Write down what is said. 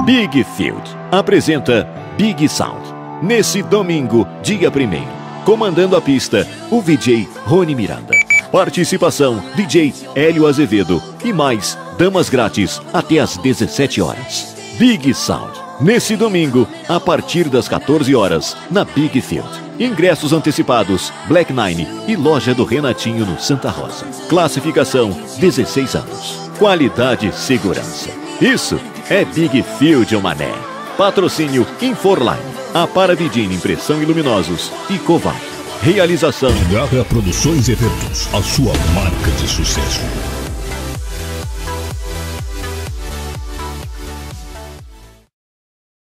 Big Field apresenta Big Sound. Nesse domingo, dia 1º, comandando a pista, o DJ Rony Miranda. Participação, DJ Hélio Azevedo e mais damas grátis até às 17 horas. Big Sound, nesse domingo, a partir das 14 horas, na Big Field. Ingressos antecipados, Black Nine e loja do Renatinho no Santa Rosa. Classificação, 16 anos. Qualidade e segurança. Isso é Big Field, mané. Patrocínio Inforline, a Paravidine Impressão e Luminosos e Kovac. Realização Garra Produções e Eventos, a sua marca de sucesso.